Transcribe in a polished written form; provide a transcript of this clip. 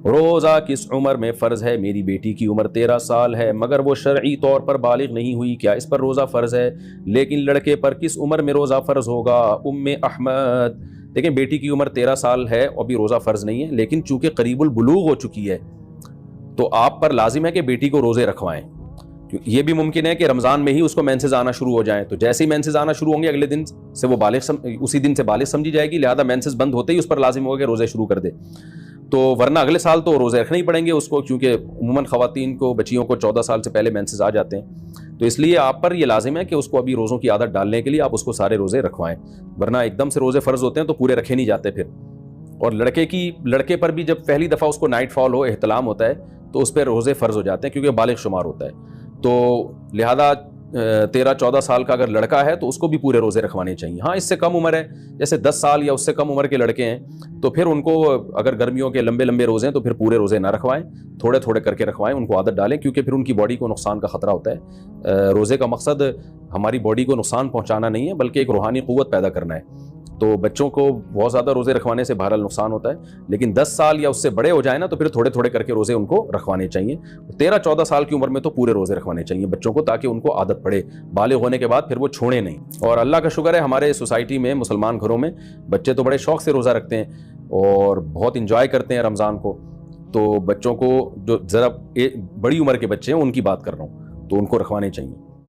روزہ کس عمر میں فرض ہے؟ میری بیٹی کی عمر 13 سال ہے مگر وہ شرعی طور پر بالغ نہیں ہوئی، کیا اس پر روزہ فرض ہے؟ لیکن لڑکے پر کس عمر میں روزہ فرض ہوگا؟ احمد، دیکھیں بیٹی کی عمر 13 سال ہے اور بھی روزہ فرض نہیں ہے، لیکن چونکہ قریب البلوغ ہو چکی ہے تو آپ پر لازم ہے کہ بیٹی کو روزے رکھوائیں۔ یہ بھی ممکن ہے کہ رمضان میں ہی اس کو مینسز آنا شروع ہو جائیں، تو جیسے ہی مینسز آنا شروع ہوں گے اگلے دن سے وہ اسی دن سے بالغ سمجھی جائے گی، لہذا مینسز بند ہوتے ہی اس پر لازم ہوگا کہ روزے شروع کر دے۔ تو ورنہ اگلے سال تو روزے رکھنے ہی پڑیں گے اس کو، کیونکہ عموماً خواتین کو، بچیوں کو 14 سال سے پہلے مینسز آ جاتے ہیں، تو اس لیے آپ پر یہ لازم ہے کہ اس کو ابھی روزوں کی عادت ڈالنے کے لیے آپ اس کو سارے روزے رکھوائیں، ورنہ ایک دم سے روزے فرض ہوتے ہیں تو پورے رکھے نہیں جاتے پھر۔ اور لڑکے پر بھی جب پہلی دفعہ اس کو نائٹ فال ہو، احتلام ہوتا ہے، تو اس پہ روزے فرض ہو جاتے ہیں کیونکہ بالغ شمار ہوتا ہے، تو لہذا 13-14 سال کا اگر لڑکا ہے تو اس کو بھی پورے روزے رکھوانے چاہیے۔ ہاں اس سے کم عمر ہے، جیسے 10 سال یا اس سے کم عمر کے لڑکے ہیں، تو پھر ان کو اگر گرمیوں کے لمبے لمبے روزے ہیں تو پھر پورے روزے نہ رکھوائیں، تھوڑے تھوڑے کر کے رکھوائیں، ان کو عادت ڈالیں، کیونکہ پھر ان کی باڈی کو نقصان کا خطرہ ہوتا ہے۔ روزے کا مقصد ہماری باڈی کو نقصان پہنچانا نہیں ہے بلکہ ایک روحانی قوت پیدا کرنا ہے، تو بچوں کو بہت زیادہ روزے رکھوانے سے بہرحال نقصان ہوتا ہے، لیکن 10 سال یا اس سے بڑے ہو جائیں نا تو پھر تھوڑے تھوڑے کر کے روزے ان کو رکھوانے چاہیے۔ 13-14 سال کی عمر میں تو پورے روزے رکھوانے چاہیے بچوں کو، تاکہ ان کو عادت پڑے، بالغ ہونے کے بعد پھر وہ چھوڑیں نہیں۔ اور اللہ کا شکر ہے ہمارے سوسائٹی میں، مسلمان گھروں میں بچے تو بڑے شوق سے روزہ رکھتے ہیں اور بہت انجوائے کرتے ہیں رمضان کو، تو بچوں کو جو ذرا بڑی عمر کے بچے ہیں ان کی بات کر رہا ہوں، تو ان کو رکھوانے چاہیے۔